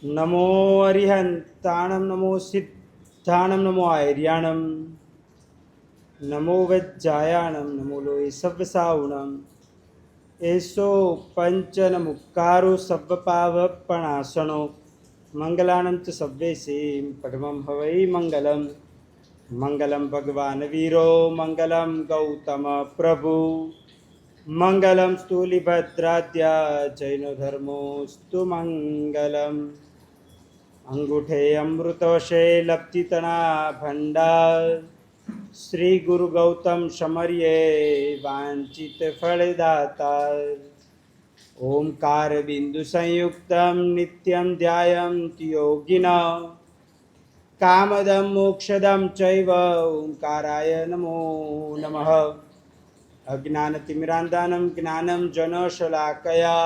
नमो अरिहंताणं नमो सिद्धाणं नमो आर्याणं नमो वज्जायाणं नमो लोये सव्यसावणम् एषो पंचन मुक्कारो सव्यपावपणासनो मंगलानं च सव्येशीं परमं हवै मंगलम् मंगलम भगवान वीरो मंगलम गौतम प्रभु मंगलम स्थूलिभद्राद्या जैनो धर्मोस्तु मंगलम अंगूठे अमृतवशे लब्धितना भंडार श्री गुरु गौतम समर्ये वांछित फलदातार ओंकार बिंदु संयुक्तम नित्यं ध्यायन्ति योगिनः कामदं मोक्षदं चैव ओंकाराय नमो नमः अज्ञानतिमिरान्धनं ज्ञानं जनशलाकया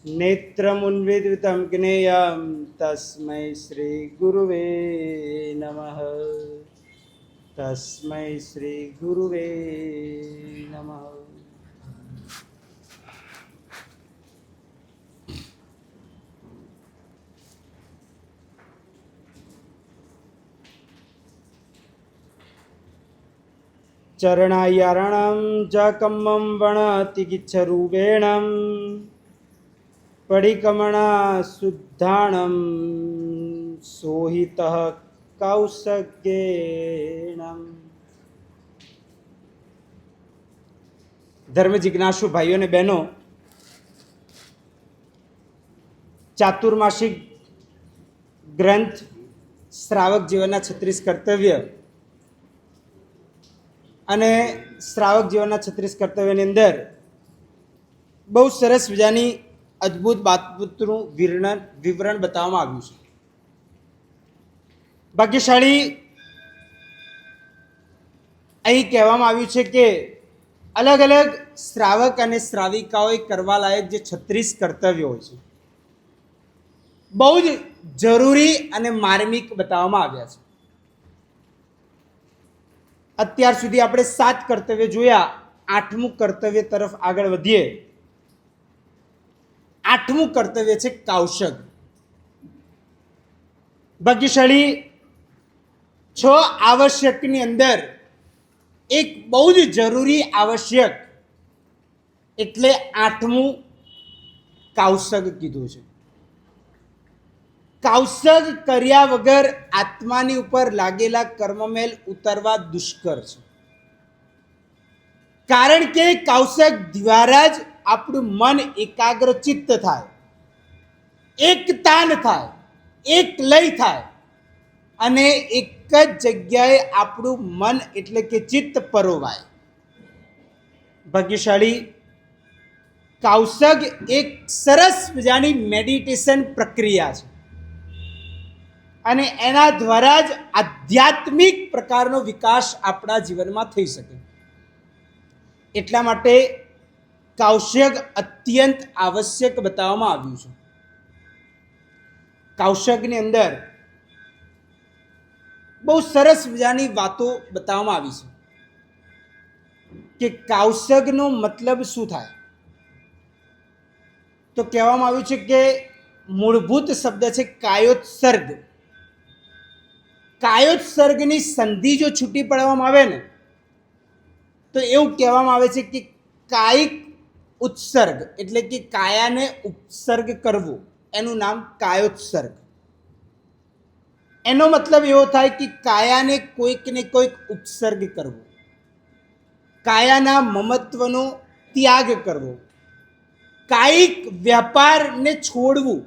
नेत्रमुन्मीलितं ज्ञेयं तस्मै श्रीगुरुवे नमः तस्मै श्रीगुरुवे नमः। चरणायारणं जकम्मं वणतिगिच्छरूपेणं पडिकमणा शुद्धाणं सोहितः कौसज्ञेणं। धर्म जिज्ञासु भाइयों ने बहनों, चातुर्मासिक ग्रंथ श्रावक जीवनના 36 કર્તવ્ય અને શ્રાવક જીવનના 36 કર્તવ્યની અંદર બહુ સરસ મજાની અદ્ભુત બાબતનું વિવરણ બતાવવામાં આવ્યું છે। ભાગ્યશાળી અહીં કહેવામાં આવ્યું છે કે અલગ અલગ શ્રાવક અને શ્રાવિકાઓએ કરવા લાયક જે 36 કર્તવ્યો હોય છે, બહુ જ જરૂરી અને માર્મિક બતાવવામાં આવ્યા છે। અત્યાર સુધી આપણે 7 કર્તવ્ય જોયા। 8મું કર્તવ્ય તરફ આગળ વધીએ। 8મું કર્તવ્ય છે કૌશગ। ભાગ્યશાળી 6 આવશ્યકની અંદર એક બહુ જ જરૂરી આવશ્યક એટલે 8મું કૌશગ કીધું છે। કૌશગ કર્યા વગર આત્માની ઉપર લાગેલા કર્મમેલ ઉતરવા દુષ્કર છે, કારણ કે કૌશગ દ્વારા જ આપણું મન એકાગ્રચિત્ત થાય, એક તાન થાય, એક લય થાય અને એક જ જગ્યાએ આપણું મન એટલે કે ચિત્ત પરોવાય। ભાગ્યશાળી કૌશગ એક સરસ મજાની મેડિટેશન પ્રક્રિયા છે અને એના દ્વારા જ આધ્યાત્મિક પ્રકારનો વિકાસ આપણા જીવનમાં થઈ શકે। એટલા માટે કૌશગ અત્યંત આવશ્યક બતાવવામાં આવ્યું છે। કૌશગની અંદર બહુ સરસ મજાની વાતો બતાવવામાં આવી છે કે કૌશગનો મતલબ શું થાય। તો કહેવામાં આવ્યું છે કે મૂળભૂત શબ્દ છે કાયોત્સર્ગ। કાયોત્સર્ગની સંધિ જો છૂટી પાડવામાં આવે ને તો એવું કહેવામાં આવે છે કે કાયિક ઉત્સર્ગ એટલે કે કાયાને ઉપસર્ગ કરવો, એનું નામ કાયોત્સર્ગ। એનો મતલબ એવો થાય કે કાયાને કોઈક ને કોઈક ઉપસર્ગ કરવો, કાયાના મમત્વનો ત્યાગ કરવો, કાયિક વ્યાપારને છોડવું,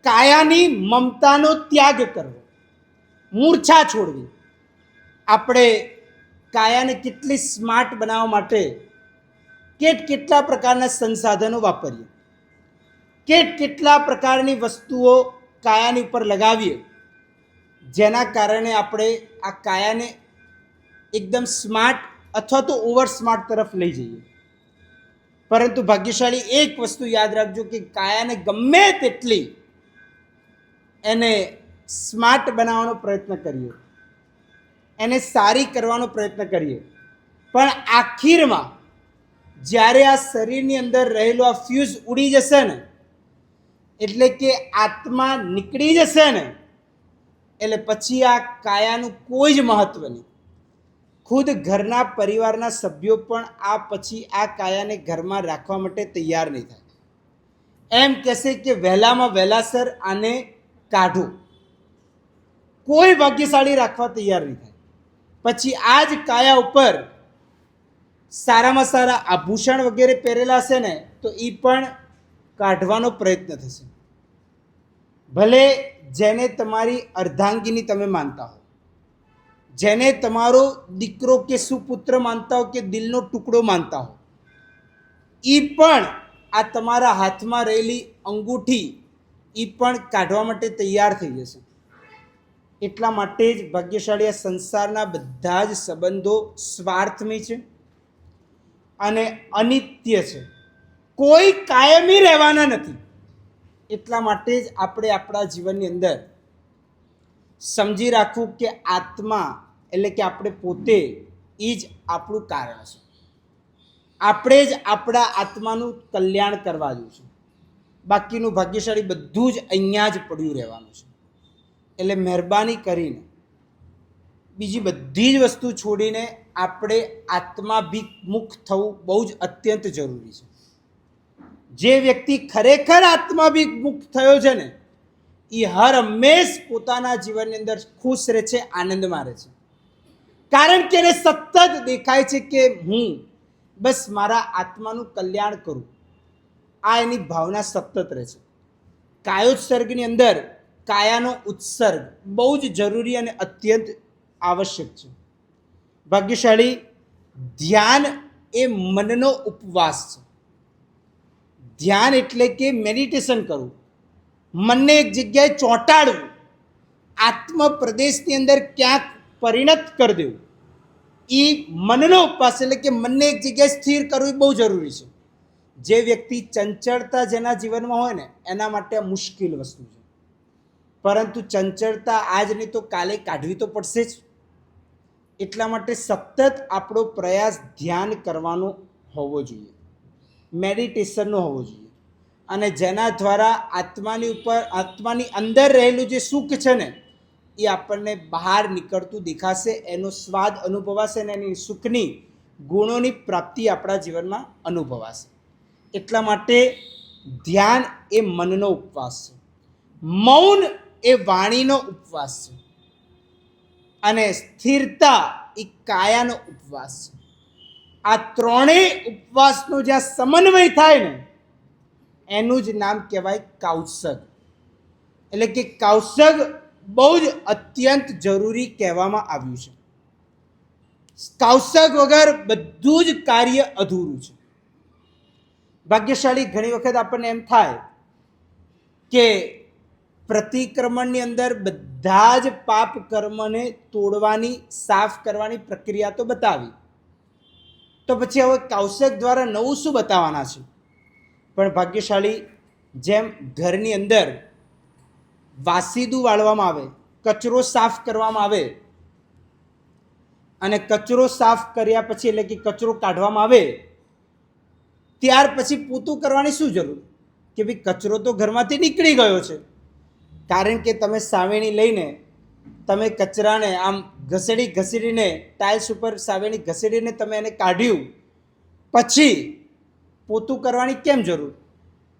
કાયાની મમતાનો ત્યાગ કરવો, મૂર્છા છોડવી। આપણે કાયાને કેટલી સ્માર્ટ બનાવવા માટે કેટલા પ્રકારના સંસાધનો વાપરીએ, કેટલા પ્રકારની વસ્તુઓ કાયાની ઉપર લગાવીએ, જેના કારણે આપણે આ કાયાને એકદમ સ્માર્ટ અથવા તો ઓવર સ્માર્ટ તરફ લઈ જઈએ। પરંતુ ભાગ્યશાળી એક વસ્તુ યાદ રાખજો કે કાયાને ગમે તેટલી એને સ્માર્ટ બનાવવાનો પ્રયત્ન કરીએ, એને સારી કરવાનો પ્રયત્ન કરીએ, પણ આખીરમાં જ્યારે આ શરીરની અંદર રહેલો આ ફ્યુઝ ઉડી જશે ને એટલે કે આત્મા નીકળી જશે ને એટલે પછી આ કાયાનું કોઈ જ મહત્વ નહીં. ખુદ ઘરના પરિવારના સભ્યો પણ આ પછી આ કાયાને ઘરમાં રાખવા માટે તૈયાર નહીં થાય. એમ કહેશે કે વહેલામાં વહેલાસર આને કાઢો. કોઈ ભાગ્યશાળી રાખવા તૈયાર નહીં થાય. પછી આ જ કાયા ઉપર સારામાં સારા આભૂષણ વગેરે પહેરેલા હશે ને તો એ પણ કાઢવાનો પ્રયત્ન થશે. ભલે જેને તમારી અર્ધાંગીની તમે માનતા હો, જેને તમારો દીકરો કે સુપુત્ર માનતા હો કે દિલનો ટુકડો માનતા હો, એ પણ આ તમારા હાથમાં રહેલી અંગૂઠી એ પણ કાઢવા માટે તૈયાર થઈ જશે. એટલા માટે જ ભાગ્યશાળી આ સંસારના બધા જ સંબંધો સ્વાર્થમી છે અને અનિત્ય છે, કોઈ કાયમી રહેવાના નથી. એટલા માટે જ આપણે આપણા જીવનની અંદર સમજી રાખવું કે આત્મા એટલે કે આપણે પોતે એ જ આપણું કારણ છે. આપણે જ આપણા આત્માનું કલ્યાણ કરવા જેવું છે. બાકીનું ભાગ્યશાળી બધું જ અહીંયા જ પડ્યું રહેવાનું છે. એટલે મહેરબાની કરીને બીજી બધી જ વસ્તુ છોડીને આપણે આત્માભિમુખ થવું બહુ જ અત્યંત જરૂરી છે. જે વ્યક્તિ ખરેખર આત્માભિમુખ થયો છે ને એ હર હંમેશ પોતાના જીવનની અંદર ખુશ રહે છે, આનંદમાં રહે છે. કારણ કે એને સતત દેખાય છે કે હું બસ મારા આત્માનું કલ્યાણ કરું. આ એની ભાવના સતત રહે છે. કાયોત્સર્ગની અંદર કાયાનો ઉત્સર્ગ બહુ જ જરૂરી અને અત્યંત આવશ્યક છે. ભાગ્યશાળી ધ્યાન એ મનનો ઉપવાસ છે. ધ્યાન એટલે કે મેડિટેશન કરવું, મનને એક જગ્યાએ ચોંટાડવું, આત્મ પ્રદેશની અંદર ક્યાંક પરિણત કરી દેવું. એ મનનો ઉપવાસ એટલે કે મનને એક જગ્યાએ સ્થિર કરવું એ બહુ જરૂરી છે. જે વ્યક્તિ ચંચળતા જેના જીવનમાં હોય ને એના માટે આ મુશ્કેલ વસ્તુ છે. પરંતુ ચંચળતા આજ નહીં તો કાલે કાઢવી તો પડશે જ. એટલા માટે સતત આપણો પ્રયાસ ધ્યાન કરવાનો હોવો જોઈએ, મેડિટેશનનો હોવો જોઈએ. અને જેના દ્વારા આત્માની અંદર રહેલું જે સુખ છે ને એ આપણને બહાર નીકળતું દેખાશે, એનો સ્વાદ અનુભવાશે અને એની સુખની ગુણોની પ્રાપ્તિ આપણા જીવનમાં અનુભવાશે. એટલા માટે ધ્યાન એ મનનો ઉપવાસ છે, મૌન એ વાણીનો ઉપવાસ છે અને સ્થિરતા એ કાયાનો ઉપવાસ છે. આ ત્રણેય ઉપવાસનો જ્યાં સમન્વય થાય ને એનું જ નામ કહેવાય કૌત્સગ. એટલે કે કૌત્સગ બહુ જ અત્યંત જરૂરી કહેવામાં આવ્યું છે. કૌત્સગ વગર બધું જ કાર્ય અધૂરું છે. ભાગ્યશાળી ઘણી વખત આપણને એમ થાય કે પ્રતિક્રમણની અંદર બધા જ પાપ કર્મને તોડવાની, સાફ કરવાની પ્રક્રિયા તો બતાવી, તો પછી હવે કૌશક દ્વારા નવું શું બતાવવાના છે? પણ ભાગ્યશાળી જેમ ઘરની અંદર વાસીદું વાળવામાં આવે, કચરો સાફ કરવામાં આવે અને કચરો સાફ કર્યા પછી એટલે કે કચરો કાઢવામાં આવે ત્યાર પછી પોતું કરવાની શું જરૂર? કે ભાઈ કચરો તો ઘરમાંથી નીકળી ગયો છે. કારણ કે તમે સાવેણી લઈને તમે કચરાને આમ ઘસેડીને ટાઇલ્સ ઉપર સાવેણી ઘસેડીને તમે એને કાઢ્યું, પછી પોતું કરવાની કેમ જરૂર?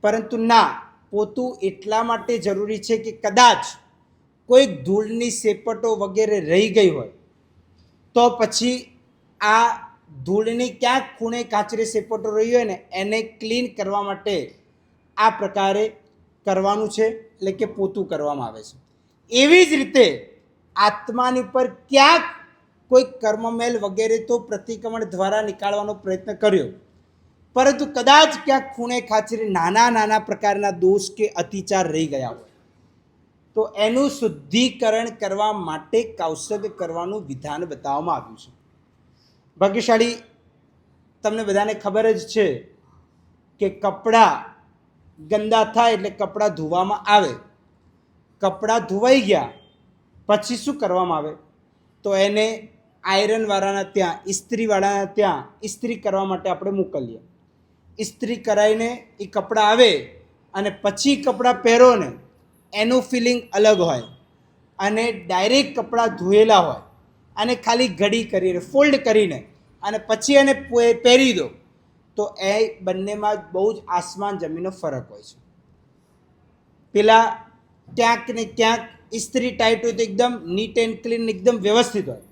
પરંતુ ના, પોતું એટલા માટે જરૂરી છે કે કદાચ કોઈ ધૂળની સેપટો વગેરે રહી ગઈ હોય તો પછી આ ધૂળની ક્યાંક ખૂણે કાચરે સેપટો રહી હોય ને એને ક્લીન કરવા માટે આ પ્રકારે કરવાનું છે, એટલે કે પોતું કરવામાં આવે છે. એવી જ રીતે આત્માની ઉપર ક્યાંક કોઈ કર્મમેલ વગેરે તો પ્રતિક્રમણ દ્વારા નીકાળવાનો પ્રયત્ન કર્યો, પરંતુ કદાચ ક્યાંક ખૂણે ખાચરે નાના પ્રકારના દોષ કે અતિચાર રહી ગયા હોય તો એનું શુદ્ધિકરણ કરવા માટે કૌશગ કરવાનું વિધાન બતાવવામાં આવ્યું છે. ભાગ્યશાળી તમને બધાને ખબર જ છે કે કપડાં ગંદા થાય એટલે કપડાં ધોવામાં આવે. કપડાં ધોવાઈ ગયા પછી શું કરવામાં આવે? તો એને આયરનવાળાના ત્યાં, ઇસ્ત્રીવાળાના ત્યાં ઇસ્ત્રી કરવા માટે આપણે મોકલીએ. ઇસ્ત્રી કરાવીને એ કપડાં આવે અને પછી કપડાં પહેરો ને એનું ફિલિંગ અલગ હોય, અને ડાયરેક્ટ કપડાં ધોયેલા હોય અને ખાલી ઘડી કરીને ફોલ્ડ કરીને અને પછી એને પહેરી દો તો એ બંનેમાં બહુ જ આસમાન જમીનનો ફરક હોય છે. પેલા ક્યાંક ને ક્યાંક ઇસ્ત્રી ટાઈટ હોય તો એકદમ નીટ એન્ડ ક્લીન એકદમ વ્યવસ્થિત હોય,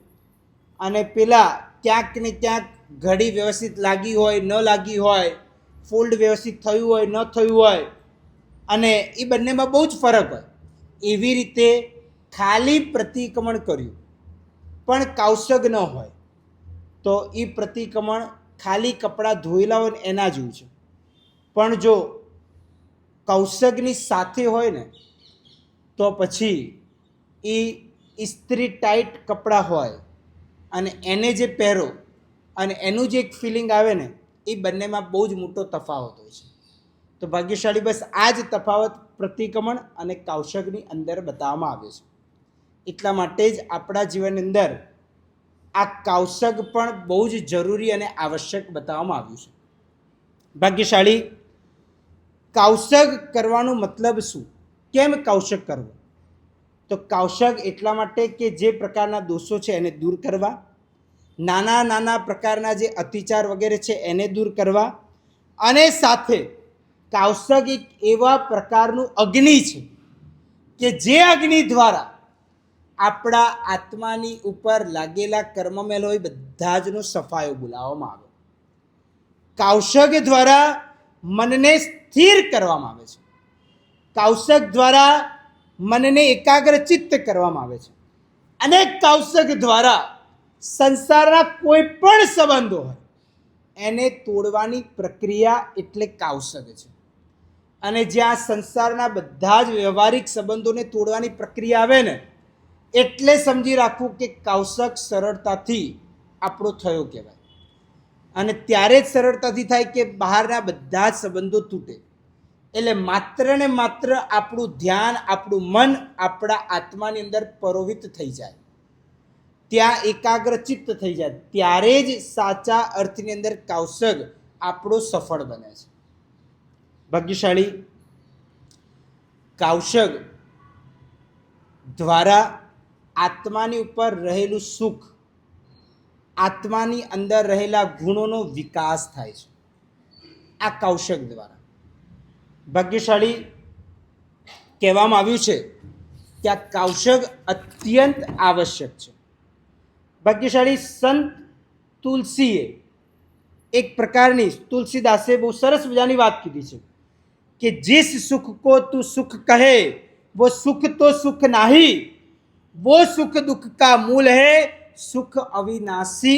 અને પેલા ક્યાંક ને ક્યાંક ઘડી વ્યવસ્થિત લાગી હોય ન લાગી હોય, ફોલ્ડ વ્યવસ્થિત થયું હોય ન થયું હોય, અને એ બંનેમાં બહુ જ ફરક હોય. એવી રીતે ખાલી પ્રતિક્રમણ કર્યું પણ કૌશગ ન હોય તો એ પ્રતિક્રમણ ખાલી કપડાં ધોયેલા હોય ને એના જેવું છે. પણ જો કૌશગની સાથે હોય ને તો પછી એ ઇસ્ત્રી ટાઈટ કપડાં હોય અને એને જે પહેરો અને એનું જે એક ફિલિંગ આવે ને એ બંનેમાં બહુ જ મોટો તફાવત હોય છે. તો ભાગ્યશાળી બસ આ જ તફાવત પ્રતિક્રમણ અને કૌશગની અંદર બતાવવામાં આવે છે. એટલા માટે જ આપણા જીવનની અંદર આ કૌશગ પણ બહુ જ જરૂરી અને આવશ્યક બતાવવામાં આવ્યું છે. ભાગ્યશાળી કૌશગ કરવાનો મતલબ શું? કેમ કૌશગ કરવું? તો કૌશગ એટલા માટે કે જે પ્રકારના દોષો છે એને દૂર કરવા, નાના નાના પ્રકારના જે અતિચાર વગેરે છે એને દૂર કરવા, અને સાથે કૌશગ એક એવા પ્રકારનું અગ્નિ છે કે જે અગ્નિ દ્વારા આપણા આત્માની ઉપર લાગેલા કર્મમેલ હોય બધા જનો સફાયો બોલાવવામાં આવે. કૌશગ દ્વારા મનને સ્થિર કરવામાં આવે છે. કૌશગ દ્વારા મનને એકાગ્રચિત્ત કરવામાં આવે છે. અને કૌશગ દ્વારા સંસારના કોઈ પણ સંબંધો હોય એને તોડવાની પ્રક્રિયા એટલે કૌશગ છે. અને જ્યાં સંસારના બધા જ વ્યવહારિક સંબંધોને તોડવાની પ્રક્રિયા આવે ને એટલે સમજી રાખવું કે કૌશગ સરળતાથી આપણો થયો કહેવાય. અને ત્યારે જ સરળતાથી થાય કે બહારના બધા જ સંબંધો તૂટે. એટલે માત્ર ને માત્ર આપણું ધ્યાન, આપણું મન આપણા આત્માની અંદર પરોવિત થઈ જાય, ત્યાં એકાગ્રચિત્ત થઈ જાય, ત્યારે જ સાચા અર્થની અંદર કૌશગ આપણો સફળ બને છે. ભાગ્યશાળી કૌશગ દ્વારા આત્માની ઉપર રહેલું સુખ, આત્માની અંદર રહેલા ગુણોનો વિકાસ થાય છે આ કૌશગ દ્વારા. ભાગ્યશાળી કહેવામાં આવ્યું છે કે આ કૌશગ અત્યંત આવશ્યક છે. ભાગ્યશાળી સંત તુલસીએ એક પ્રકારની, તુલસીદાસે બહુ સરસ મજાની વાત કીધી છે કે जिस सुख को तू सुख कहे वो सुख तो सुख नहीं, वो सुख दुख का मूल है, सुख अविनाशी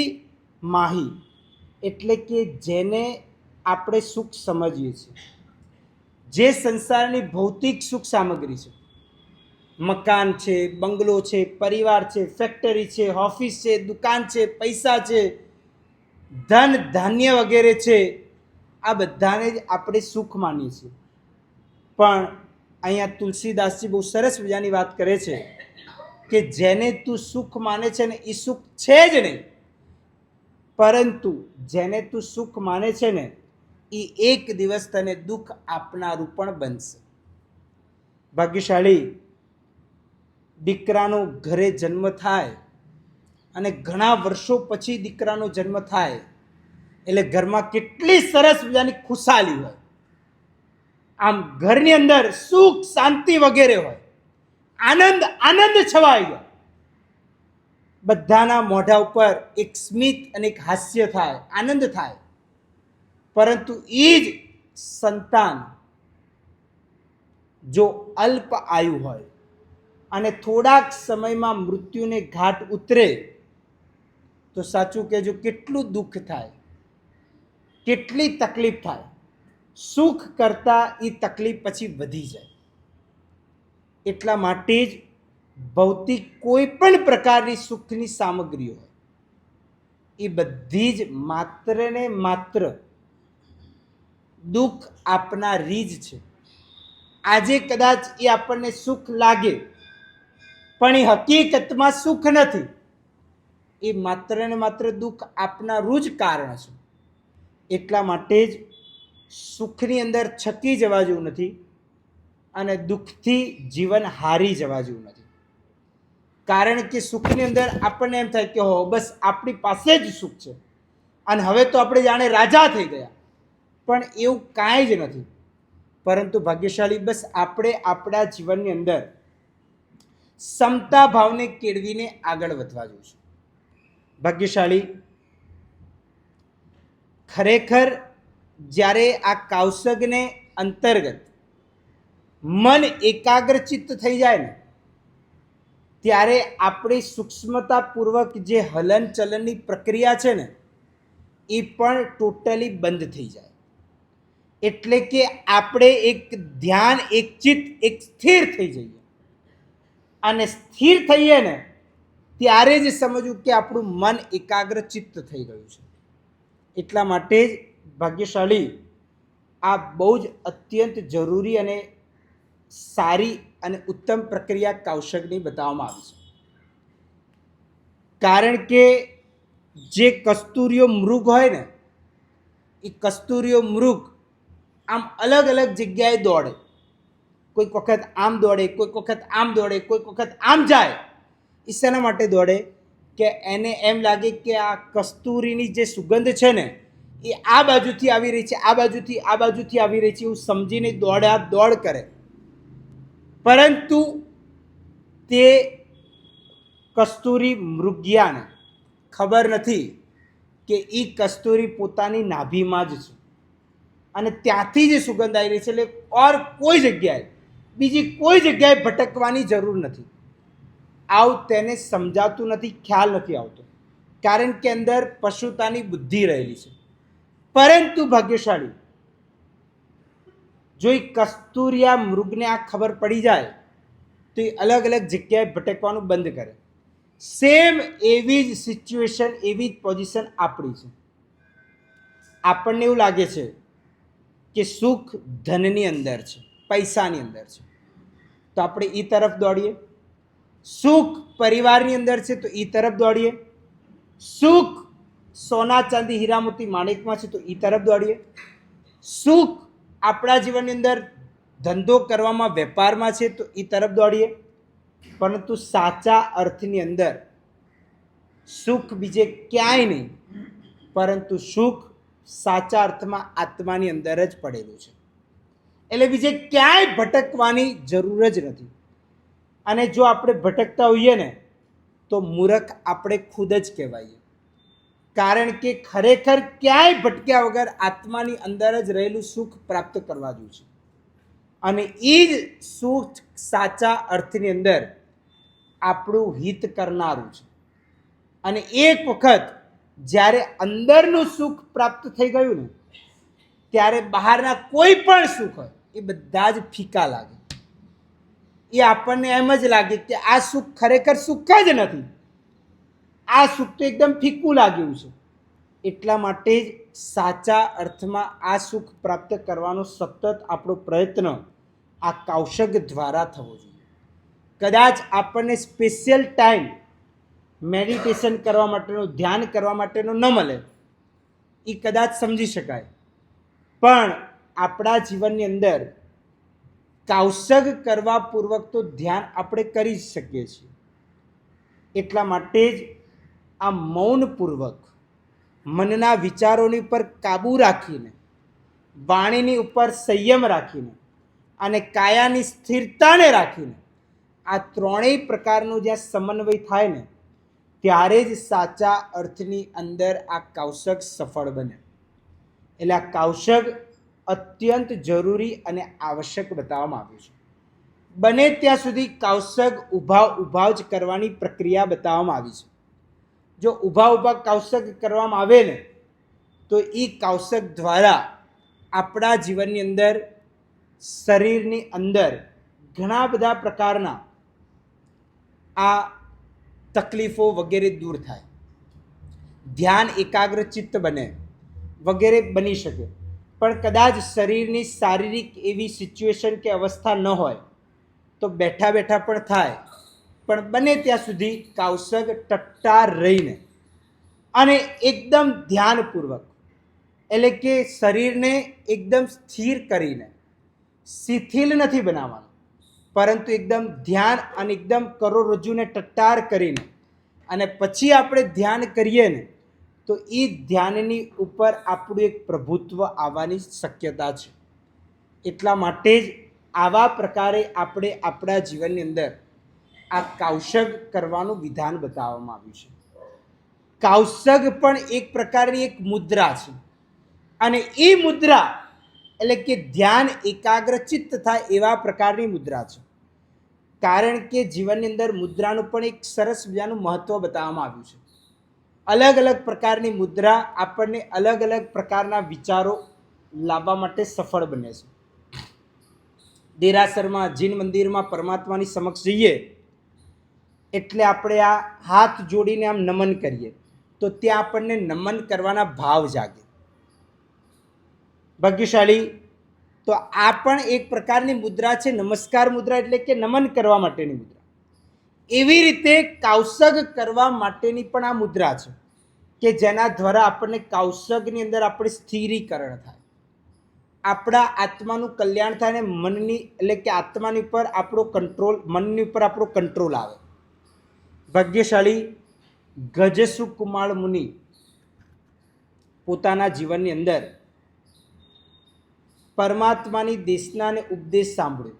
माही. એટલે કે જેને આપણે સુખ સમજીએ છીએ, જે સંસારની ભૌતિક સુખ સામગ્રી છે, મકાન છે, બંગલો છે, પરિવાર છે, ફેક્ટરી છે, ઓફિસ છે, દુકાન છે, પૈસા છે, ધન ધાન્ય વગેરે છે, આ બધાને જ આપણે સુખ માનીએ છીએ. પણ અહીંયા તુલસીદાસજી બહુ સરસ મજાની વાત કરે છે કે જેને તું સુખ માને છે ને એ સુખ છે જ નહીં, પરંતુ જેને તું સુખ માને છે ને એ એક દિવસ તને દુઃખ આપનારું પણ બનશે. ભાગ્યશાળી દીકરાનો ઘરે જન્મ થાય અને ઘણા વર્ષો પછી દીકરાનો જન્મ થાય એટલે ઘરમાં કેટલી સરસ મજાની ખુશાલી હોય, આમ ઘરની અંદર સુખ શાંતિ વગેરે હોય, આનંદ આનંદ છવાઈ જાય, બધાના મોઢા ઉપર એક સ્મિત અને એક હાસ્ય થાય, આનંદ થાય. પરંતુ એ જ સંતાન જો અલ્પ આયુ હોય અને થોડાક સમયમાં મૃત્યુને ઘાટ ઉતરે તો સાચું કહેજો કેટલું દુઃખ થાય, કેટલી તકલીફ થાય. સુખ કરતાં એ તકલીફ પછી વધી જાય. એટલા માટે જ ભૌતિક કોઈ પણ પ્રકારની સુખની સામગ્રીઓ હોય એ બધી જ માત્ર ને માત્ર દુઃખ આપનારી જ છે. આજે કદાચ એ આપણને સુખ લાગે પણ એ હકીકતમાં સુખ નથી, એ માત્ર ને માત્ર દુઃખ આપનારું જ કારણ છે. એટલા માટે જ સુખની અંદર છકી જવા જેવું નથી, અને દુઃખથી જીવન હારી જવા જેવું નથી. કારણ કે સુખની અંદર આપણને એમ થાય કે હો બસ આપણી પાસે જ સુખ છે અને હવે તો આપણે જાણે રાજા થઈ ગયા, પણ એવું કાંઈ જ નથી. પરંતુ ભાગ્યશાળી બસ આપણે આપણા જીવનની અંદર સમતા ભાવને કેળવીને આગળ વધવા જોઈએ. ભાગ્યશાળી ખરેખર જ્યારે આ કૌશગને અંતર્ગત મન એકાગ્રચિત્ત થઈ જાય ને, ત્યારે આપણી સૂક્ષ્મતાપૂર્વક જે હલન ચલનની પ્રક્રિયા છે ને એ પણ ટોટલી બંધ થઈ જાય. એટલે કે આપણે એક ધ્યાન, એક ચિત્ત, એક સ્થિર થઈ જઈએ. અને સ્થિર થઈએ ને ત્યારે જ સમજવું કે આપણું મન એકાગ્રચિત્ત થઈ ગયું છે. એટલા માટે જ ભાગ્યશાળી આ બહુ જ અત્યંત જરૂરી અને સારી અને ઉત્તમ પ્રક્રિયા કૌશગની બતાવવામાં આવી છે. કારણ કે જે કસ્તુરીઓ મૃગ હોય ને, એ કસ્તુરીઓ મૃગ આમ અલગ અલગ જગ્યાએ દોડે. કોઈક વખત આમ દોડે, કોઈક વખત આમ દોડે, કોઈક વખત આમ જાય. એ શેના માટે દોડે? કે એને એમ લાગે કે આ કસ્તુરીની જે સુગંધ છે ને એ આ બાજુથી આવી રહી છે, આ બાજુથી આ બાજુથી આવી રહી છે, એવું સમજીને દોડ કરે. પરંતુ તે કસ્તુરી મૃગિયાને ખબર નથી કે એ કસ્તુરી પોતાની નાભીમાં જ છે અને ત્યાંથી જ સુગંધ આવી રહી છે. એટલે ઓર કોઈ જગ્યાએ, બીજી કોઈ જગ્યાએ ભટકવાની જરૂર નથી. આવું તેને સમજાતું નથી, ખ્યાલ નથી આવતો, કારણ કે અંદર પશુતાની બુદ્ધિ રહેલી છે. પરંતુ ભાગ્યશાળી જો એ કસ્તુરિયા મૃગને આ ખબર પડી જાય તો એ અલગ અલગ જગ્યાએ ભટકવાનું બંધ કરે. સેમ એવી જ સિચ્યુએશન, એવી જ પોઝિશન આપણી છે. આપણને એવું લાગે છે કે સુખ ધનની અંદર છે, પૈસાની અંદર છે, તો આપણે એ તરફ દોડીએ. સુખ પરિવારની અંદર છે તો એ તરફ દોડીએ. સુખ સોના ચાંદી હીરા મોતી માણેકમાં છે તો એ તરફ દોડીએ. સુખ આપણા જીવનની અંદર ધંધો કરવામાં, વેપારમાં છે તો એ તરફ દોડીએ. પરંતુ સાચા અર્થની અંદર સુખ બીજે ક્યાંય નહીં, પરંતુ સુખ સાચા અર્થમાં આત્માની અંદર જ પડેલું છે. એટલે બીજે ક્યાંય ભટકવાની જરૂર જ નથી. અને જો આપણે ભટકતા હોઈએ ને તો મૂર્ખ આપણે ખુદ જ કહેવાઈએ. કારણ કે ખરેખર ક્યાંય ભટક્યા વગર આત્માની અંદર જ રહેલું સુખ પ્રાપ્ત કરવા જોઈએ છે. અને એ જ સુખ સાચા અર્થની અંદર આપણું હિત કરનારું છે. અને એક વખત જ્યારે અંદરનું સુખ પ્રાપ્ત થઈ ગયું ને ત્યારે બહારના કોઈ પણ સુખ હોય એ બધા જ ફીકા લાગે. એ આપણને એમ જ લાગે કે આ સુખ ખરેખર સુખ જ નથી, આ સુખ તો એકદમ ફીકું લાગ્યું છે. એટલા માટે જ સાચા અર્થમાં આ સુખ પ્રાપ્ત કરવાનો સતત આપણો પ્રયત્ન આ કૌશગ દ્વારા થવો જોઈએ. કદાચ આપણને સ્પેશિયલ ટાઈમ મેડિટેશન કરવા માટેનો, ધ્યાન કરવા માટેનો ન મળે, એ કદાચ સમજી શકાય, પણ આપણા જીવનની અંદર કૌશગ કરવા પૂર્વક તો ધ્યાન આપણે કરી જ શકીએ છીએ. એટલા માટે જ આ મૌનપૂર્વક મનના વિચારોની ઉપર કાબૂ રાખીને, વાણીની ઉપર સંયમ રાખીને અને કાયાની સ્થિરતાને રાખીને આ ત્રણેય પ્રકારનો જ્યાં સમન્વય થાય ને ત્યારે જ સાચા અર્થની અંદર આ કૌશગ સફળ બને. એટલે આ કૌશગ અત્યંત જરૂરી અને આવશ્યક બતાવવામાં આવ્યું છે. બને ત્યાં સુધી કૌશગ ઊભા જ કરવાની પ્રક્રિયા બતાવવામાં આવી છે. જો ઊભા કૌશગ કરવામાં આવે ને તો એ કૌશગ દ્વારા આપણા જીવનની અંદર, શરીરની અંદર ઘણા બધા પ્રકારના આ તકલીફો વગેરે દૂર થાય, ધ્યાન એકાગ્રચિત્ત બને વગેરે બની શકે. પણ કદાચ શરીરની શારીરિક એવી સિચ્યુએશન કે અવસ્થા ન હોય તો બેઠા બેઠા પણ થાય. પણ બને ત્યાં સુધી કૌશગ ટટ્ટાર રહીને અને એકદમ ધ્યાનપૂર્વક, એટલે કે શરીરને એકદમ સ્થિર કરીને, શિથિલ નથી બનાવવાનું, પરંતુ એકદમ ધ્યાન અને એકદમ કરોડરજ્જુને ટટ્ટાર કરીને અને પછી આપણે ધ્યાન કરીએ ને તો એ ધ્યાનની ઉપર આપણું એક પ્રભુત્વ આવવાની શક્યતા છે. એટલા માટે જ આવા પ્રકારે આપણે આપણા જીવનની અંદર આ કૌશગ કરવાનું વિધાન બતાવવામાં આવ્યું છે. કૌશગ પણ એક પ્રકારની એક મુદ્રા છે અને એ મુદ્રા એટલે કે ધ્યાન એકાગ્રચિત્ત થાય એવા પ્રકારની મુદ્રા છે. કારણ કે જીવનની અંદર મુદ્રાનું પણ એક સરસ મજાનું મહત્વ બતાવવામાં આવ્યું છે. અલગ અલગ પ્રકારની મુદ્રા આપણને અલગ અલગ પ્રકારના વિચારો લાવવા માટે સફળ બને છે. દેરાસરમાં જીન મંદિરમાં પરમાત્માની સમક્ષ જઈએ એટલે આપણે આ હાથ જોડીને આમ નમન કરીએ તો ત્યાં આપણને નમન કરવાના ભાવ જાગે. ભાગ્યશાળી તો આ પણ એક પ્રકારની મુદ્રા છે. નમસ્કાર મુદ્રા એટલે કે નમન કરવા માટેની મુદ્રા. એવી રીતે કૌશગ કરવા માટેની પણ આ મુદ્રા છે કે જેના દ્વારા આપણને કૌશગની અંદર આપણે સ્થિરીકરણ થાય, આપણા આત્માનું કલ્યાણ થાય અને મનની એટલે કે આત્માની ઉપર આપણો કંટ્રોલ, મનની ઉપર આપણો કંટ્રોલ આવે. ભાગ્યશાળી ગજસુકુમાર મુનિ પોતાના જીવનની અંદર પરમાત્માની દેશના અને ઉપદેશ સાંભળ્યો.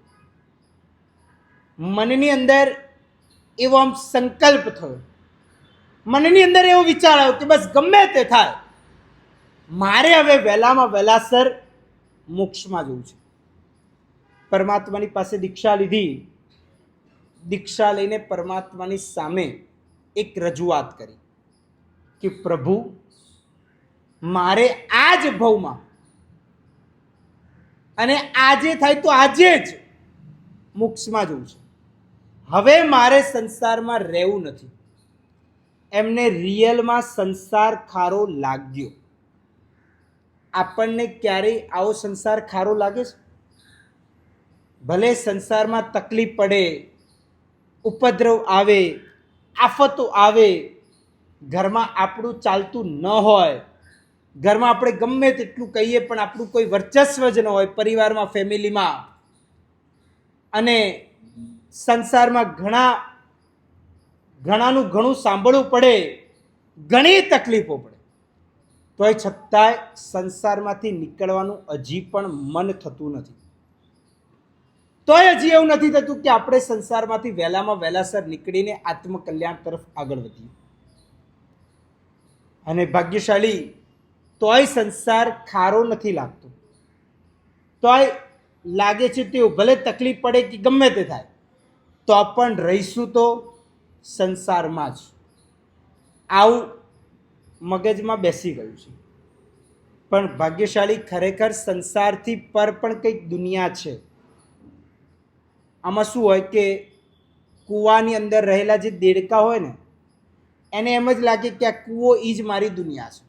મનની અંદર એવો આમ સંકલ્પ થયો, મનની અંદર એવો વિચાર આવ્યો કે બસ ગમે તે થાય, મારે હવે વહેલામાં વહેલાસર મોક્ષમાં જવું છે. પરમાત્માની પાસે દીક્ષા લીધી. દીક્ષા લઈને પરમાત્માની સામે એક રજૂઆત કરી કે પ્રભુ, મારે આ જ ભવમાં અને આજે થાય તો આજે જ મોક્ષમાં જવું છે. હવે મારે સંસારમાં રહેવું નથી. એમને રિયલમાં સંસાર ખારો લાગ્યો. આપણને ક્યારેય આવો સંસાર ખારો લાગે છે? ભલે સંસારમાં તકલીફ પડે, ઉપદ્રવ આવે, આફતો આવે, ઘરમાં આપણું ચાલતું ન હોય, ઘરમાં આપણે ગમે તેટલું કહીએ પણ આપણું કોઈ વર્ચસ્વ જ ન હોય, પરિવારમાં, ફેમિલીમાં, અને સંસારમાં ઘણાનું ઘણું સાંભળવું પડે, ઘણી તકલીફો પડે, તોય છતાંય સંસારમાંથી નીકળવાનું હજી પણ મન થતું નથી. તોય હજી એવું નથી થતું કે આપણે સંસારમાંથી વહેલામાં વહેલાસર નીકળીને આત્મકલ્યાણ તરફ આગળ વધીએ. અને ભાગ્યશાળી તોય સંસાર ખારો નથી લાગતો. તોય લાગે છે તેવું, ભલે તકલીફ પડે કે ગમે તે થાય તો પણ રહીશું તો સંસારમાં જ. આવું મગજમાં બેસી ગયું છે. પણ ભાગ્યશાળી ખરેખર સંસારથી પર પણ કંઈક દુનિયા છે. આમાં શું હોય કે કૂવાની અંદર રહેલા જે દેડકા હોય ને એને એમ જ લાગે કે આ કૂવો એ જ મારી દુનિયા છે.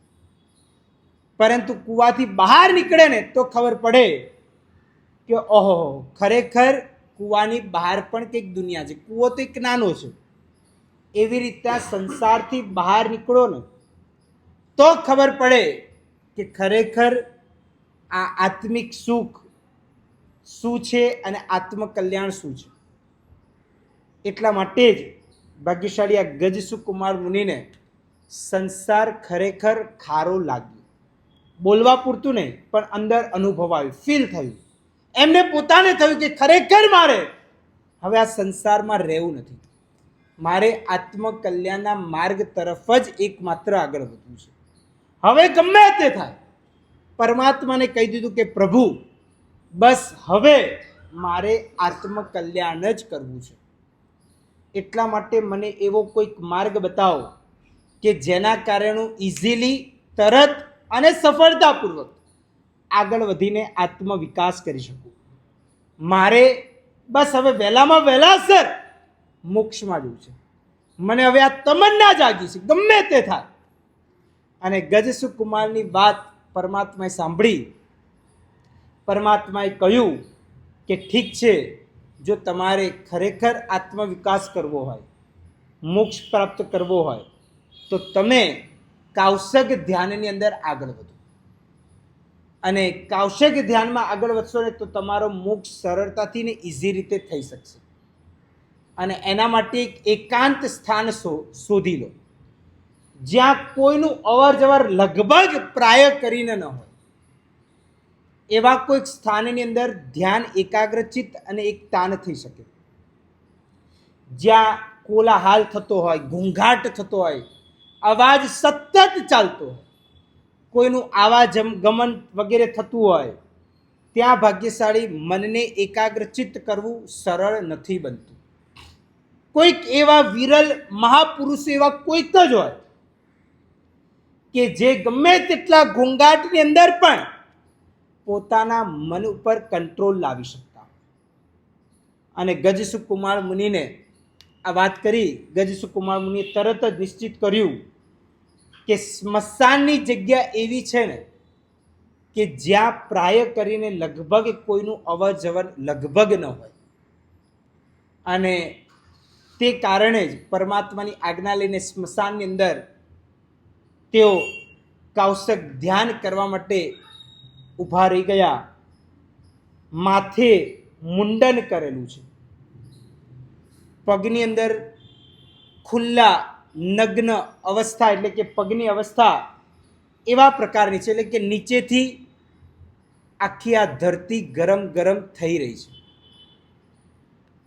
પરંતુ કૂવાથી બહાર નીકળે ને તો ખબર પડે કે ઓહો, ખરેખર કૂવાની બહાર પણ કંઈક દુનિયા છે. કૂવો તો એક નાનો છે. એવી રીતના સંસારથી બહાર નીકળો ને તો ખબર પડે કે ખરેખર આ આત્મિક સુખ શું છે અને આત્મકલ્યાણ શું છે. એટલા માટે જ ભાગ્યશાળી આ ગજસુકુમાર મુનિને સંસાર ખરેખર ખારો લાગ્યો. બોલવા પૂરતું નહીં પણ અંદર અનુભવાયું, ફીલ થયું. એમને પોતાને થયું કે ખરેખર મારે હવે આ સંસારમાં રહેવું નથી, મારે આત્મકલ્યાણના માર્ગ તરફ જ એકમાત્ર આગળ વધવું છે. હવે ગમે તે થાય, પરમાત્માને કહી દીધું કે પ્રભુ, બસ હવે મારે આત્મકલ્યાણ જ કરવું છે. એટલા માટે મને એવો કોઈક માર્ગ બતાવો કે જેના કારણે હું ઇઝીલી, તરત અને સફળતાપૂર્વક આગળ વધીને આત્મવિકાસ કરી શકું. મારે બસ હવે વહેલામાં વહેલાસર મોક્ષમાં જવું છે. મને હવે આ તમન્ના જાગી છે, ગમે તે થાય. અને ગજસુકુમારની વાત પરમાત્માએ સાંભળી. પરમાત્માએ કહ્યું કે ઠીક છે, જો તમારે ખરેખર આત્મવિકાસ કરવો હોય, મોક્ષ પ્રાપ્ત કરવો હોય તો તમે કૌશગ ધ્યાનની અંદર આગળ વધો. અને કૌશિક ધ્યાનમાં આગળ વધશો ને તો તમારો મોક્ષ સરળતાથી ને ઇઝી રીતે થઈ શકશે. અને એના માટે એક એકાંત સ્થાન શોધી લો, જ્યાં કોઈનું અવર જવર લગભગ પ્રાય કરીને ન હોય. એવા કોઈક સ્થાનની અંદર ધ્યાન એકાગ્રચિત્ત અને એક તાન થઈ શકે, જ્યાં કોલાહલ થતો હોય, ઘોંઘાટ થતો હોય, અવાજ સતત ચાલતો હોય, કોઈનું આવાગમન વગેરે થતું હોય, ત્યાં ભાગ્યશાળી મનને એકાગ્રચિત્ત કરવું સરળ નથી બનતું. કોઈક એવા વિરલ મહાપુરુષ એવા કોઈક જ હોય કે જે ગમે તેટલા ઘોંઘાટની અંદર પણ પોતાના મન ઉપર કંટ્રોલ લાવી શકતા. અને ગજસુખ કુમાર મુનિને આ વાત કરી, ગજસુખ કુમાર મુનિએ તરત જ નિશ્ચિત કર્યું કે સ્મશાનની જગ્યા એવી છે ને કે જ્યાં પ્રાય કરીને લગભગ કોઈનું અવર જવર લગભગ ન હોય. અને તે કારણે જ પરમાત્માની આજ્ઞા લઈને સ્મશાનની અંદર તેઓ કૌશિક ધ્યાન કરવા માટે ઊભા રહી ગયા. માથે મુંડન કરેલું છે, પગની અંદર ખુલ્લા નગ્ન અવસ્થા, એટલે કે પગની અવસ્થા એવા પ્રકારની છે, એટલે કે નીચેથી આખી આ ધરતી ગરમ ગરમ થઈ રહી છે,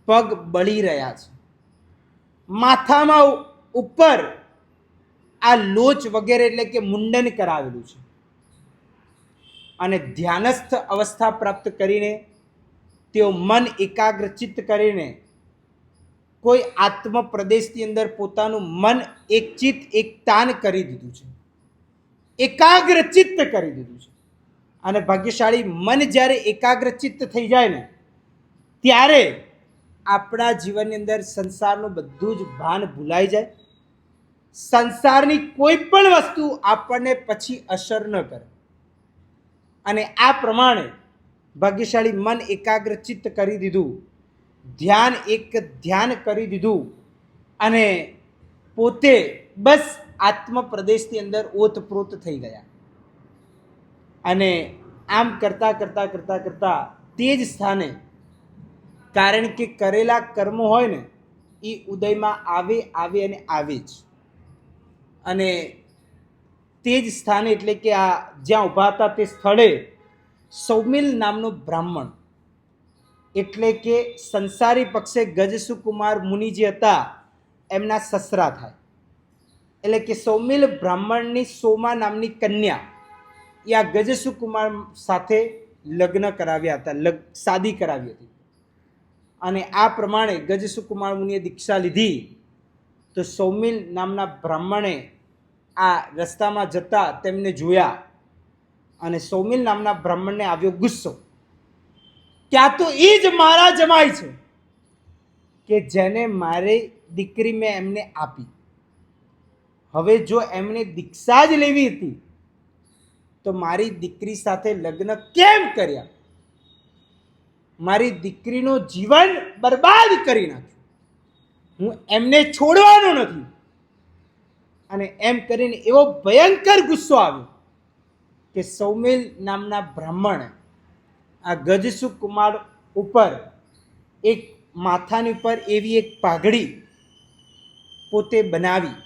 પગ બળી રહ્યા છે, માથામાં ઉપર આ લોચ વગેરે એટલે કે મુંડન કરાવેલું છે. અને ધ્યાનસ્થ અવસ્થા પ્રાપ્ત કરીને તેઓ મન એકાગ્રચિત્ત કરીને કોઈ આત્મ પ્રદેશની અંદર પોતાનું મન એકચિત્ત એક તાન કરી દીધું છે, એકાગ્રચિત્ત કરી દીધું છે. અને ભાગ્યશાળી મન જ્યારે એકાગ્રચિત્ત થઈ જાય ને ત્યારે આપણા જીવનની અંદર સંસારનું બધું જ ભાન ભૂલાઈ જાય. સંસારની કોઈ પણ વસ્તુ આપણને પછી અસર ન કરે. અને આ પ્રમાણે ભાગ્યશાળી મન એકાગ્રચિત્ત કરી દીધું, ધ્યાન કરી દીધું, અને પોતે બસ આત્મ પ્રદેશની અંદર ઓતપ્રોત થઈ ગયા. અને આમ કરતા કરતા કરતા કરતા તે જ સ્થાને, કારણ કે કરેલા કર્મો હોય ને એ ઉદયમાં આવે અને આવે જ. અને તે જ સ્થાને, એટલે કે આ જ્યાં ઊભા હતા તે સ્થળે સૌમિલ નામનો બ્રાહ્મણ, એટલે કે સંસારી પક્ષે ગજસુખ કુમાર મુનિ જે હતા એમના સસરા થાય. એટલે કે સૌમિલ બ્રાહ્મણની સોમા નામની કન્યા એ આ ગજસુખ કુમાર સાથે લગ્ન કરાવ્યા હતા, શાદી કરાવી હતી. અને આ પ્રમાણે ગજસુખ કુમાર મુનિએ દીક્ષા લીધી તો સૌમિલ નામના બ્રાહ્મણે આ રસ્તામાં જતા તેમને જોયા. અને સૌમિલ નામના બ્રાહ્મણને આવ્યો ગુસ્સો કે આ તો એ જ મારા જમાઈ છે કે જેને મારી દીકરી મેં એમને આપી. હવે જો એમને દીક્ષા જ લેવી હતી તો મારી દીકરી સાથે લગ્ન કેમ કર્યા? મારી દીકરીનું જીવન બરબાદ કરી નાખ્યું. હું એમને છોડવાનો નથી. અને એમ કરીને એવો ભયંકર ગુસ્સો આવ્યો કે સૌમિલ નામના બ્રાહ્મણ આ ગજસુખ કુમાર ઉપર એક માથાની ઉપર એવી એક પાઘડી પોતે બનાવી.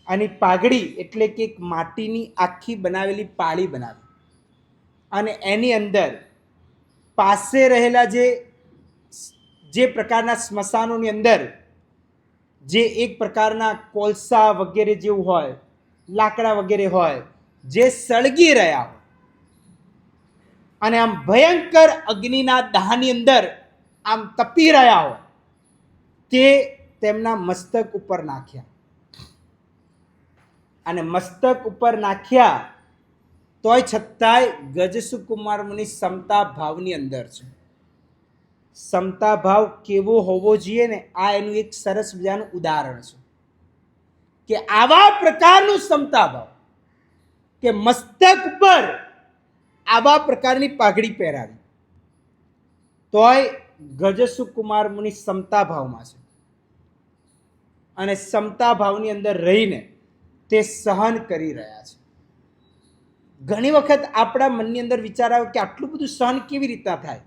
અને પાઘડી એટલે કે એક માટીની આખી બનાવેલી પાળી બનાવી. અને એની અંદર પાસે રહેલા જે પ્રકારના સ્મશાનોની અંદર જે એક પ્રકારના કોલસા વગેરે જેવું હોય, લાકડા વગેરે હોય, જે સળગી રહ્યા હોય અને આમ ભયંકર અગ્નિના દાહની અંદર આમ તપી રહ્યા હોય, તે તેમના મસ્તક ઉપર નાખ્યા. અને મસ્તક ઉપર નાખ્યા તોય છતાંય ગજસુખ કુમાર મુનિ સમતા ભાવની અંદર છે. સમતા ભાવ કેવો હોવો જોઈએ ને, આ એનું એક સરસ મજાનું ઉદાહરણ છે કે આવા પ્રકારનું સમતા ભાવ કે મસ્તક પર આવા પ્રકારની પાઘડી પહેરાવી તોય ગજસુખ કુમાર મુનિ સમતા ભાવમાં છે. અને સમતા ભાવની અંદર રહીને તે સહન કરી રહ્યા છે. ઘણી વખત આપણા મનની અંદર વિચાર આવે કે આટલું બધું સહન કેવી રીતના થાય.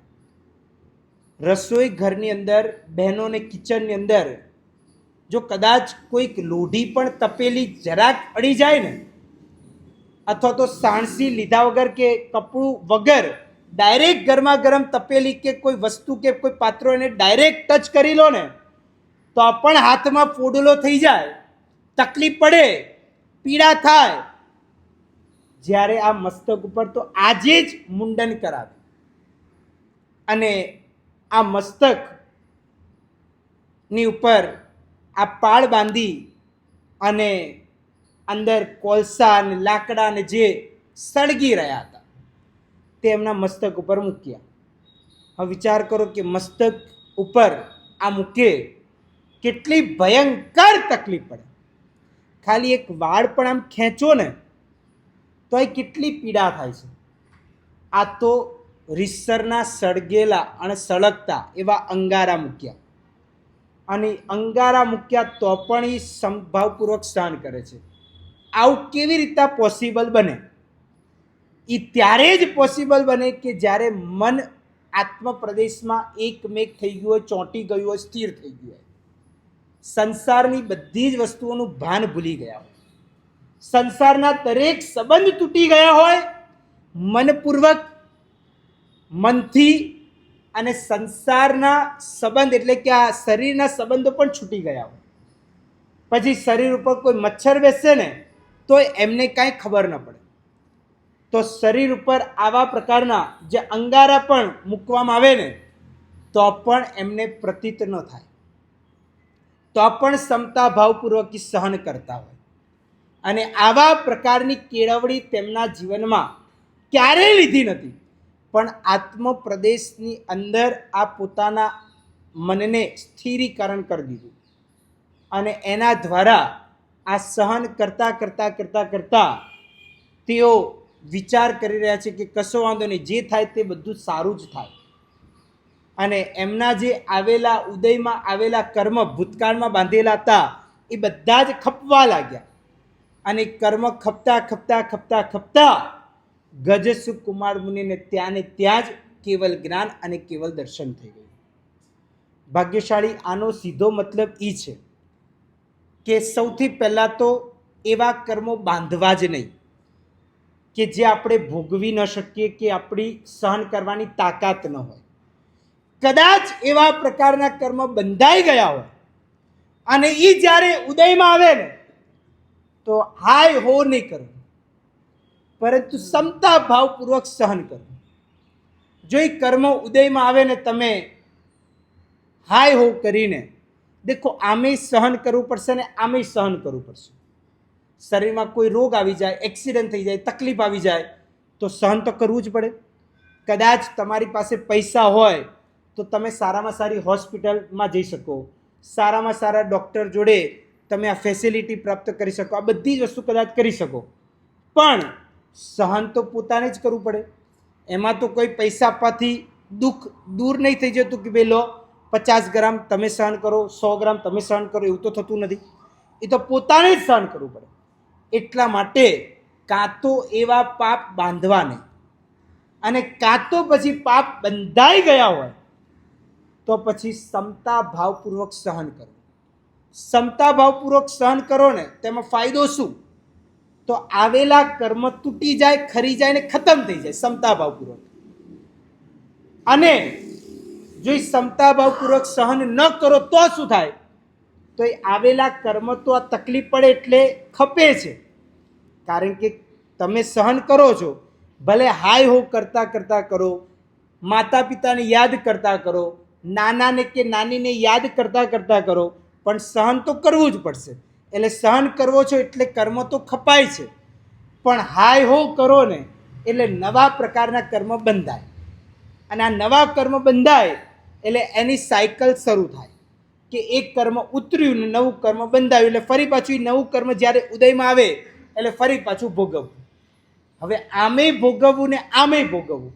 રસોઈ ઘરની અંદર, બહેનોને કિચનની અંદર જો કદાચ કોઈક લોઢી પણ તપેલી જરાક અડી જાય ને, અથવા તો સાણસી લીધા વગર કે કપડું વગર ડાયરેક્ટ ગરમા ગરમ તપેલી કે કોઈ વસ્તુ કે કોઈ પાત્રો એને ડાયરેક્ટ ટચ કરી લો ને તો પણ હાથમાં ફોડલો થઈ જાય, તકલીફ પડે, પીડા થાય. જ્યારે આ મસ્તક ઉપર તો આજે જ મુંડન કરાવે અને આ મસ્તકની ઉપર આ પાળ બાંધી અને અંદર કોલસા અને લાકડા ને જે સળગી રહ્યા હતા તે એમના મસ્તક ઉપર મૂક્યા. હવે વિચાર કરો કે મસ્તક ઉપર આ મૂકે કેટલી ભયંકર તકલીફ પડે. ખાલી એક વાળ પણ આમ ખેંચો ને તો એ કેટલી પીડા થાય છે. આ તો રીસરના સળગેલા અને સળગતા એવા અંગારા મૂક્યા અને અંગારા મૂક્યા તો પણ એ સંભાવપૂર્વક સહન કરે છે. આવું કેવી રીતના પોસિબલ બને? એ ત્યારે જ પોસિબલ બને કે જ્યારે મન આત્મપ્રદેશમાં એકમેક થઈ ગયું હોય, ચોંટી ગયું હોય, સ્થિર થઈ ગયું હોય, સંસારની બધી જ વસ્તુઓનું ભાન ભૂલી ગયા હોય, સંસારના દરેક સંબંધ તૂટી ગયા હોય મનપૂર્વક, મનથી, અને સંસારના સંબંધ એટલે કે આ શરીરના સંબંધો પણ છૂટી ગયા હોય. પછી શરીર ઉપર કોઈ મચ્છર બેસે ને તો એમને કાંઈ ખબર ન પડે. તો શરીર ઉપર આવા પ્રકારના જે અંગારા પણ મૂકવામાં આવે ને તો પણ એમને પ્રતીત ન થાય, તો પણ ક્ષમતા ભાવપૂર્વક સહન કરતા હોય. અને આવા પ્રકારની કેળવણી તેમના જીવનમાં ક્યારેય લીધી નથી, પણ આત્મપ્રદેશની અંદર આ પોતાના મનને સ્થિરીકરણ કરી દીધું અને એના દ્વારા આ સહન કરતા કરતા કરતા કરતા તેઓ વિચાર કરી રહ્યા છે કે કશો વાંધો નહીં, જે થાય તે બધું સારું જ થાય. અને એમના જે આવેલા ઉદયમાં આવેલા કર્મ ભૂતકાળમાં બાંધેલા હતા એ બધા જ ખપવા લાગ્યા અને કર્મ ખપતા ખપતા ખપતા ખપતા ગજસુખ કુમાર મુનિને ત્યાં ને ત્યાં જ કેવલ જ્ઞાન અને કેવલ દર્શન થઈ ગયું. ભાગ્યશાળી આનો સીધો મતલબ એ છે કે સૌથી પહેલાં તો એવા કર્મો બાંધવા જ નહીં કે જે આપણે ભોગવી ન શકીએ, કે આપણી સહન કરવાની તાકાત ન હોય. કદાચ એવા પ્રકારના કર્મ બંધાઈ ગયા હોય અને એ જ્યારે ઉદયમાં આવે ને તો હાય હો નહીં કરવું, પરંતુ ક્ષમતા ભાવપૂર્વક સહન કરવું. જો એ કર્મ ઉદયમાં આવે ને તમે હાય હો કરીને દેખો, આમે સહન કરવું પડશે ને આમે સહન કરવું પડશે. શરીરમાં કોઈ રોગ આવી જાય, એક્સિડન્ટ થઈ જાય, તકલીફ આવી જાય તો સહન તો કરવું જ પડે. કદાચ તમારી પાસે પૈસા હોય તો તમે સારામાં સારી હોસ્પિટલમાં જઈ શકો, સારામાં સારા ડૉક્ટર જોડે તમે આ ફેસિલિટી પ્રાપ્ત કરી શકો, આ બધી જ વસ્તુ કદાચ કરી શકો, પણ સહન તો પોતાને જ કરવું પડે. એમાં તો કોઈ પૈસા આપવાથી દુઃખ દૂર નહીં થઈ જતું કે ભાઈ લો 50 ગ્રામ તમે સહન કરો, 100 ગ્રામ તમે સહન કરો, એવું તો થતું નથી. એ તો પોતાને જ સહન કરવું પડે. એટલા માટે કાં તો એવા પાપ બાંધવા નહીં, અને કાં તો પછી પાપ બંધાઈ ગયા હોય તો પછી ક્ષમતા ભાવપૂર્વક સહન કરો. ક્ષમતા ભાવપૂર્વક સહન કરો ને તેમાં ફાયદો શું? તો આવેલા કર્મ તૂટી જાય, ખરી જાય ને ખતમ થઈ જાય ક્ષમતા ભાવપૂર્વક. અને જો એ ક્ષમતા ભાવપૂર્વક સહન ન કરો તો શું થાય? તો એ આવેલા કર્મ તો આ તકલીફ પડે એટલે ખપે છે, કારણ કે તમે સહન કરો છો, ભલે હાય હો કરતા કરતા કરો, માતા પિતાને યાદ કરતા કરો, નાનાને કે નાનીને યાદ કરતા કરતા કરો, પણ સહન તો કરવું જ પડશે. એટલે સહન કરવો છો એટલે કર્મ તો ખપાય છે, પણ હાય હો કરો ને એટલે નવા પ્રકારના કર્મ બંધાય, અને આ નવા કર્મ બંધાય એટલે એની સાયકલ શરૂ થાય કે એક કર્મ ઉતર્યું ને નવું કર્મ બંધાયું, એટલે ફરી પાછું એ નવું કર્મ જ્યારે ઉદયમાં આવે એટલે ફરી પાછું ભોગવવું. હવે આમે ભોગવવું ને આમે ભોગવવું,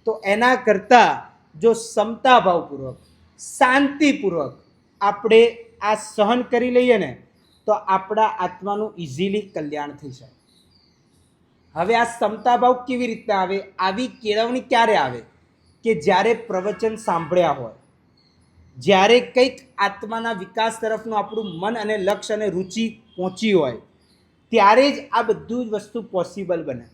તો એના કરતાં જો ક્ષમતા ભાવપૂર્વક શાંતિપૂર્વક આપણે આ સહન કરી લઈએ ને તો આપણા આત્માનું ઇઝીલી કલ્યાણ થઈ જાય. હવે આ ક્ષમતાભાવ કેવી રીતના આવે? આવી કેળવણી ક્યારે આવે? કે જ્યારે પ્રવચન સાંભળ્યા હોય, જ્યારે કંઈક આત્માના વિકાસ તરફનું આપણું મન અને લક્ષ્ય અને રુચિ પહોંચી હોય, ત્યારે જ આ બધું જ વસ્તુ પોસિબલ બને.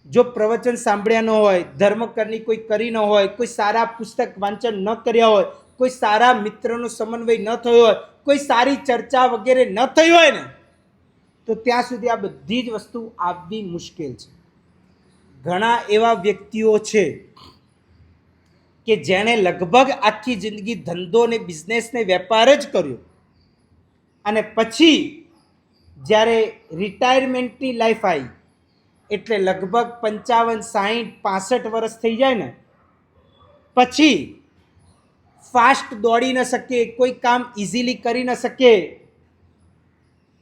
જો પ્રવચન સાંભળ્યા ન હોય, ધર્મકરની કોઈ કરી ન હોય, કોઈ સારા પુસ્તક વાંચન ન કર્યા હોય, કોઈ સારા મિત્રનો સમન્વય ન થયો હોય, કોઈ સારી ચર્ચા વગેરે ન થઈ હોય ને, તો ત્યાં સુધી આ બધી જ વસ્તુ આવવી મુશ્કેલ છે. ઘણા એવા વ્યક્તિઓ છે કે જેણે લગભગ આખી જિંદગી ધંધો ને બિઝનેસ ને વેપાર જ કર્યો, અને પછી જ્યારે રિટાયરમેન્ટની લાઈફ આવી, એટલે લગભગ 55, 60, 65 વર્ષ થઈ જાય ને, પછી ફાસ્ટ દોડી ન શકે, કોઈ કામ ઇઝીલી કરી ન શકે,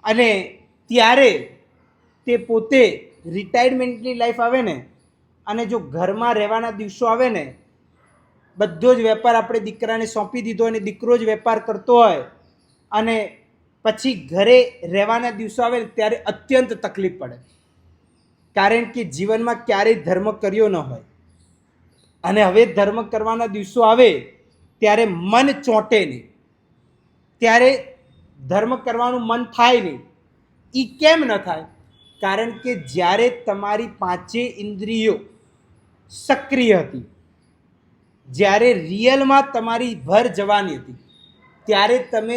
અને ત્યારે તે પોતે રિટાયરમેન્ટની લાઈફ આવે ને, અને જો ઘરમાં રહેવાના દિવસો આવે ને, બધો જ વેપાર આપણે દીકરાને સોંપી દીધો અને દીકરો જ વેપાર કરતો હોય, અને પછી ઘરે રહેવાના દિવસો આવે ને ત્યારે અત્યંત તકલીફ પડે. કારણ કે જીવનમાં ક્યારેય ધર્મ કર્યો ન હોય, અને હવે ધર્મ કરવાના દિવસો આવે ત્યારે મન ચોંટે નહીં, ત્યારે ધર્મ કરવાનું મન થાય નહીં. એ કેમ ન થાય? કારણ કે જ્યારે તમારી 5 ઇન્દ્રિયો સક્રિય હતી, જ્યારે રિયલમાં તમારી ભર જવાની હતી, ત્યારે તમે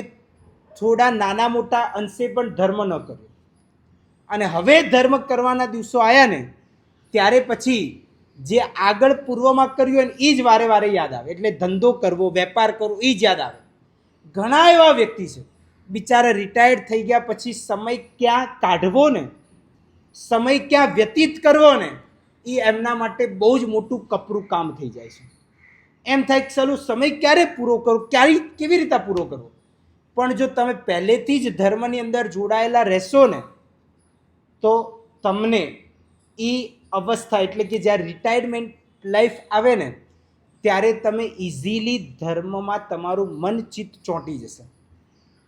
થોડા નાના મોટા અંશે પણ ધર્મ ન કર્યો. અને હવે ધર્મ કરવાના દિવસો આવ્યા ને, ત્યારે પછી જે આગળ પૂર્વમાં કર્યું હોય ને એ જ વારે વારે યાદ આવે. એટલે ધંધો કરવો, વેપાર કરવો એ જ યાદ આવે. ઘણા એવા વ્યક્તિ છે બિચારા રિટાયર્ડ થઈ ગયા પછી સમય ક્યાં કાઢવો ને, સમય ક્યાં વ્યતીત કરવો ને, એ એમના માટે બહુ જ મોટું કપરું કામ થઈ જાય છે. એમ થાય કે ચાલો સમય ક્યારે પૂરો કરો, કેવી રીતે પૂરો કરવો? પણ જો તમે પહેલેથી જ ધર્મની અંદર જોડાયેલા રહેશો ને, તો તમને એ અવસ્થા, એટલે કે જ્યારે રિટાયરમેન્ટ લાઈફ આવે ને, ત્યારે તમે ઇઝીલી ધર્મમાં તમારું મન ચિત્ત ચોંટી જશે.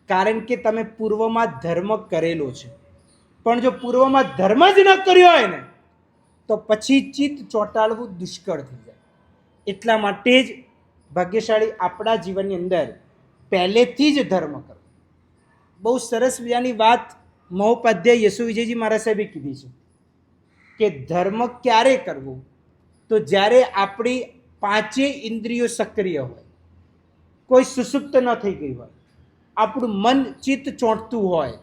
કારણ કે તમે પૂર્વમાં ધર્મ કરેલો છે. પણ જો પૂર્વમાં ધર્મ જ ન કર્યો હોય ને, તો પછી ચિત્ત ચોંટાડવું દુષ્કળ થઈ જાય. એટલા માટે જ ભાગ્યશાળી આપણા જીવનની અંદર પહેલેથી જ ધર્મ કરવો. બહુ સરસ મજાની વાત મહોપાધ્યાય યશુ વિજયજી મહારાજ સાહેબે કીધી છે કે ધર્મ ક્યારે કરવો? તો જ્યારે આપણી 5 ઇન્દ્રિયો સક્રિય હોય, કોઈ સુસુપ્ત ન થઈ ગઈ હોય, આપણું મન ચિત્ત ચોંટતું હોય,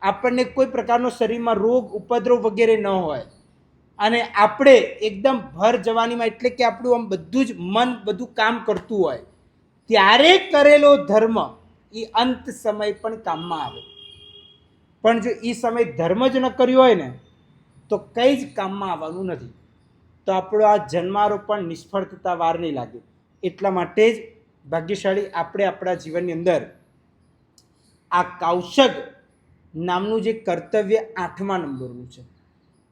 આપણને કોઈ પ્રકારનો શરીરમાં રોગ ઉપદ્રવ વગેરે ન હોય, અને આપણે એકદમ ભર જવાનીમાં, એટલે કે આપણું આમ બધું જ મન બધું કામ કરતું હોય, ત્યારે કરેલો ધર્મ એ અંત સમય પણ કામમાં આવે. પણ જો એ સમય ધર્મ જ ન કર્યો હોય ને, તો કંઈ જ કામમાં આવવાનું નથી. તો આપણો આ જન્મારો પણ નિષ્ફળ થતા વાર નહીં લાગે. એટલા માટે જ ભાગ્યશાળી આપણે આપણા જીવનની અંદર આ કૌશગ નામનું જે કર્તવ્ય 8મા નંબરનું છે,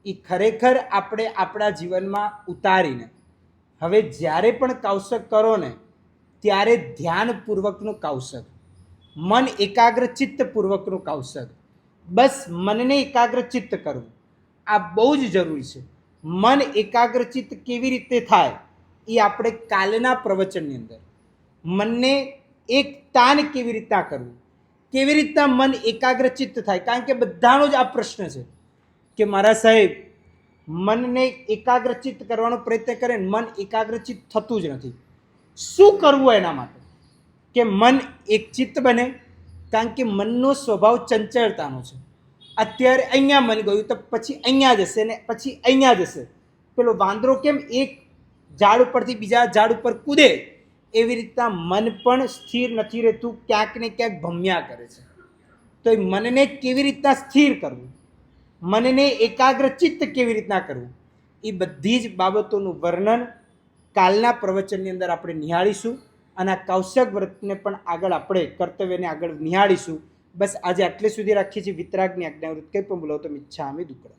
એ ખરેખર આપણે આપણા જીવનમાં ઉતારીને હવે જ્યારે પણ કૌશગ કરો ને, ત્યારે ધ્યાનપૂર્વકનું કૌશગ, મન એકાગ્રચિત્તપૂર્વકનું કૌશગ, બસ મનને એકાગ્રચિત્ત કરવું, આ બહુ જ જરૂરી છે. મન એકાગ્રચિત્ત કેવી રીતે થાય એ આપણે કાલના પ્રવચનની અંદર, મનને એક તાન કેવી રીતના કરવું, કેવી રીતના મન એકાગ્રચિત્ત થાય. કારણ કે બધાનો જ આ પ્રશ્ન છે કે મારા સાહેબ મનને એકાગ્રચિત્ત કરવાનો પ્રયત્ન કરે, મન એકાગ્રચિત્ત થતું જ નથી. શું કરવું એના માટે કે મન એકચિત્ત બને? કારણ કે મનનો સ્વભાવ ચંચળતાનો છે. અત્યારે અહીંયા મન ગયું તો પછી અહીંયા જશે, ને પછી અહીંયા જશે. પેલો વાંદરો કેમ એક ઝાડ ઉપરથી બીજા ઝાડ ઉપર કૂદે, એવી રીતના મન પણ સ્થિર નથી રહેતું, ક્યાંક ને ક્યાંક ભમ્યા કરે છે. તો એ મનને કેવી રીતના સ્થિર કરવું, મનને એકાગ્રચિત્ત કેવી રીતના કરવું, એ બધી જ બાબતોનું વર્ણન કાલના પ્રવચનની અંદર આપણે નિહાળીશું. અને આ કૌશગ વ્રતને પણ આગળ આપણે કર્તવ્યને આગળ નિહાળીશું. બસ આજે આટલે સુધી રાખીએ છીએ. વિતરાગની આજ્ઞા. કંઈ પણ બોલાવો તો ઈચ્છામિ દુક્કડમ.